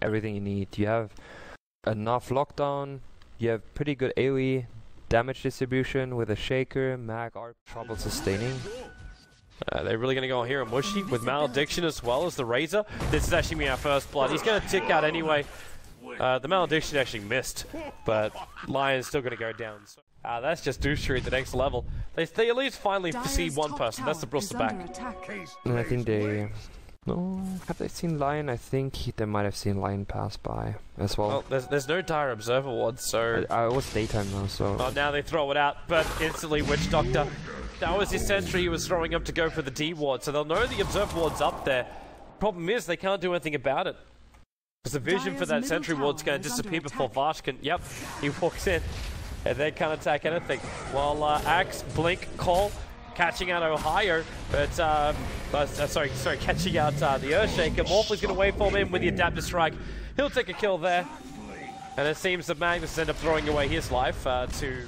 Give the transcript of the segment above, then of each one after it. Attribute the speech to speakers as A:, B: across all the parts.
A: everything you need. You have enough lockdown, you have pretty good AoE damage distribution with a Shaker, Mag, ARP, trouble sustaining.
B: They're really going to go here on Mushi with Malediction as well as the Razor. This is actually our first blood. He's going to tick out anyway. The Malediction actually missed, but Lion's still going to go down. So, that's just douchery at the next level. They at least finally see one person. That's the Bristleback.
A: And I think they... No, have they seen Lion? I think they might have seen Lion pass by as well.
B: Well, there's no dire observer ward, so...
A: It was daytime now, so...
B: Oh, now they throw it out, but instantly Witch Doctor. That was his sentry he was throwing up to go for the D ward, so they'll know the observer ward's up there. Problem is, they can't do anything about it. Because the vision for that sentry ward's going to disappear before Vash can... Yep, he walks in, and they can't attack anything. While Axe, Blink, Call... catching out Ohaiyo, but sorry, catching out the Earthshaker. Morphling's going to waveform in with the Adaptive Strike. He'll take a kill there, and it seems that Magnus ends up throwing away his life to...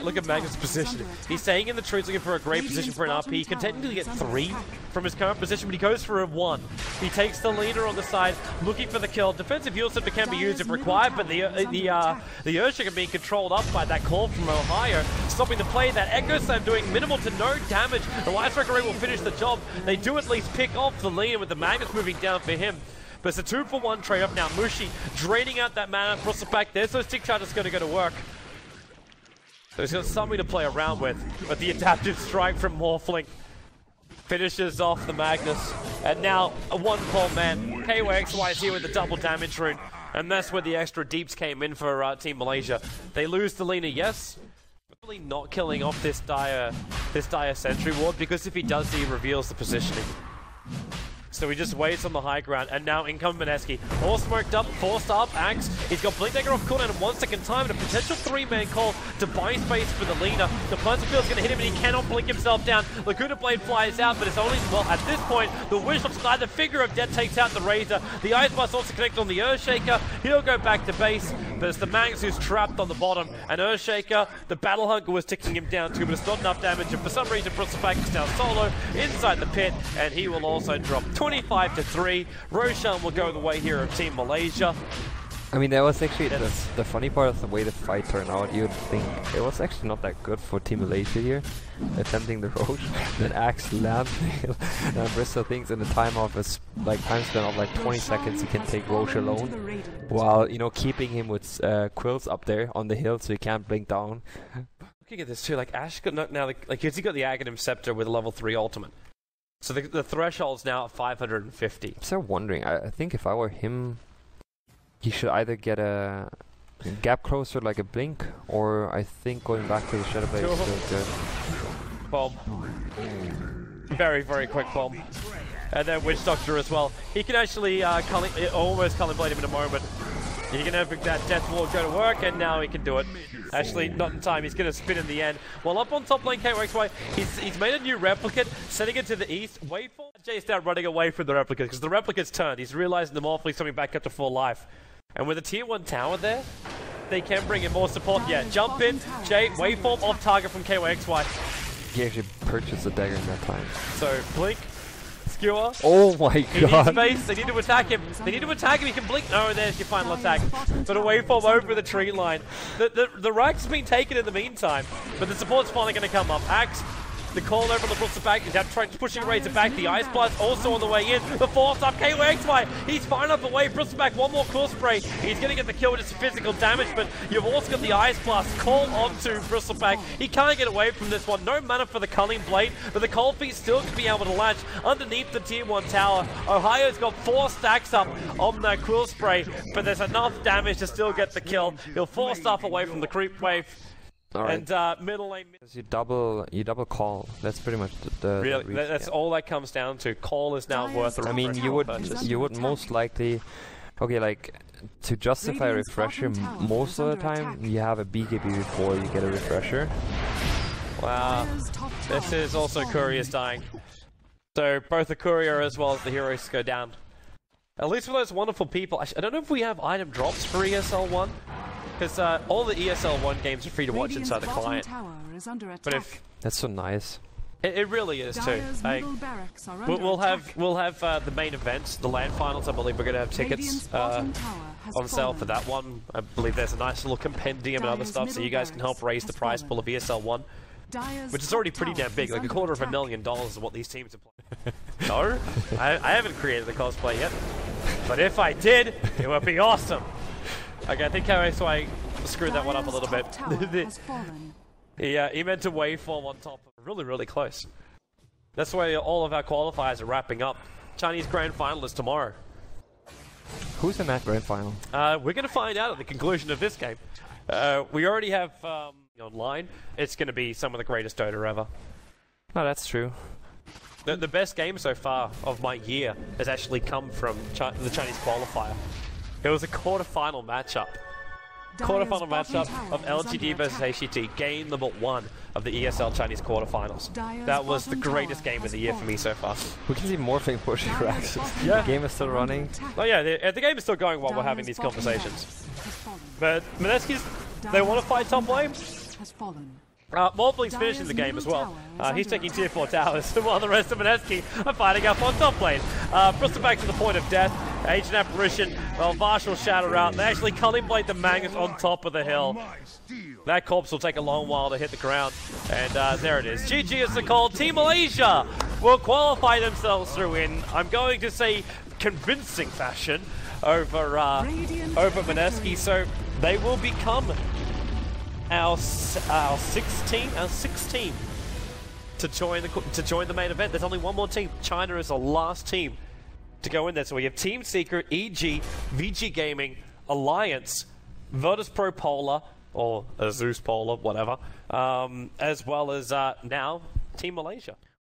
B: Look at Magnus' position. He's staying in the trees looking for a great position for an RP. He can technically get 3 from his current position, but he goes for a 1. He takes the Lina on the side, looking for the kill. Defensive heal scepter can be used if required, but the Earthshaker being controlled up by that call from Ohaiyo, stopping the play. That Echo Slam doing minimal to no damage. The Ky.xY will finish the job. They do at least pick off the Lina with the Magnus moving down for him. But it's a 2-for-1 trade-off now. Mushi draining out that mana. Bristleback, there's no stick charge that's going to go to work. So he's got something to play around with, but the Adaptive Strike from Morphling finishes off the Magnus. And now, a one-call man. Ky.xY is here with the double damage rune, and that's where the extra deeps came in for Team Malaysia. They lose the Lina, yes, but really not killing off this dire sentry ward, because if he does, he reveals the positioning. So he just waits on the high ground, and now in comes Mineski. All smoked up, forced up, Axe. He's got Blink Dagger off cooldown in 1 second time, and a potential 3-man call to buy space for the Lina. The Planter Field's going to hit him, and he cannot blink himself down. Laguna Blade flies out, but it's only, well, at this point, the Wish looks like the Figure of Death takes out the Razor. The Ice Blast also connects on the Earthshaker. He'll go back to base, but it's the Magnus who's trapped on the bottom. And Earthshaker, the Battle Hunker was ticking him down too, but it's not enough damage, and for some reason, Bristleback is now solo inside the pit, and he will also drop 25-3. Roshan will go the way here of Team Malaysia.
A: I mean, that was actually the funny part of the way the fight turned out. You'd think it was actually not that good for Team Malaysia here, attempting the Roche. Then Axe lands, Bristol thinks in the time span of like 20 seconds he can take Roche alone, while, you know, keeping him with Quills up there on the hill so he can't blink down.
B: Looking at this too, like Ash got now, like he got the Aghanim Scepter with a level 3 ultimate. So the threshold's now at 550.
A: I'm still wondering, I think if I were him, he should either get a gap closer like a Blink, or I think going back to the Shadow Blade is still good.
B: Bomb. Very, very quick bomb. And then Witch Doctor as well. He can actually almost Culling Blade him in a moment. He can have that Death Ward go to work, and now he can do it. Actually, not in time. He's going to spin in the end. While up on top lane, Ky.xY, he's made a new replicate, setting it to the east. Waveform. Jay's now running away from the replicate, because the replicate's turned. He's realizing the Morphling's coming back up to full life. And with a tier 1 tower there, they can bring in more support. Yeah, jump in. Jay, waveform off target from Ky.xY.
A: He actually purchased a dagger in that time.
B: So, Blink. Skewer.
A: Oh my god.
B: He needs space. They need to attack him. They need to attack him. He can blink. No, there's your final attack. But a waveform over the tree line. The Rax has been taken in the meantime, but the support's finally going to come up. Axe. The call over on the Bristleback. He's trying to pushing Razor back. The Ice Blast also on the way in. The force up. Ky.xY. He's far enough away. Bristleback. One more Cool Spray. He's going to get the kill with his physical damage, but you've also got the Ice Blast. Call onto Bristleback. He can't get away from this one. No mana for the Culling Blade, but the Cold Feet still can be able to latch underneath the tier 1 tower. Ohaiyo's got 4 stacks up on that Quill Spray, but there's enough damage to still get the kill. He'll force stuff away from the creep wave.
A: Right.
B: And middle lane.
A: You double call. That's pretty much the
B: really. That's all that comes down to. Call is now worth a
A: I mean, you would most likely, okay, like to justify a refresher most of the time, you have a BKB before you get a refresher.
B: Wow, this is also Courier's dying. So both the Courier as well as the heroes go down. At least for those wonderful people. I don't know if we have item drops for ESL 1. Because all the ESL 1 games are free to watch inside the client.
A: But if that's so nice.
B: It really is too. Like, we'll have the main event, the LAN finals. I believe we're going to have tickets on sale for that one. I believe there's a nice little compendium and other stuff, so you guys can help raise the prize pool of ESL 1, which is already pretty damn big. Like $250,000 is what these teams are playing. No, I haven't created the cosplay yet, but if I did, it would be awesome. Okay, I think Ky.xY screwed that one up a little bit. He meant to waveform on top. Really, really close. That's why all of our qualifiers are wrapping up. Chinese Grand Final is tomorrow.
A: Who's in that Grand Final?
B: We're going to find out at the conclusion of this game. We already have online. It's going to be some of the greatest Dota ever.
A: No, that's true.
B: The best game so far of my year has actually come from the Chinese qualifier. It was a quarter-final matchup. Quarter-final matchup of LGD versus HCT, game number 1 of the ESL Chinese quarterfinals. That was the greatest game of the year for me so far.
A: We can see Morphling pushing racks. Yeah. The game is still running.
B: Oh yeah, the game is still going while we're having these conversations. But Mineski's, they want to fight top lane. Morphling's finishing the game as well. He's taking tier 4 towers, while the rest of Mineski are fighting up on top lane. Bristleback to the point of death. Agent Apparition, well, Vash will shatter out. They actually Culling Blade the Magnus on top of the hill. That corpse will take a long while to hit the ground. And there it is. GG is the call. Team Malaysia will qualify themselves through in, I'm going to say, convincing fashion over Mineski. So they will become our sixth team to join the main event. There's only one more team. China is the last team to go in there. So we have Team Secret, EG, VG Gaming, Alliance, Virtus Pro Polar, or Zeus Polar, whatever, as well as now Team Malaysia.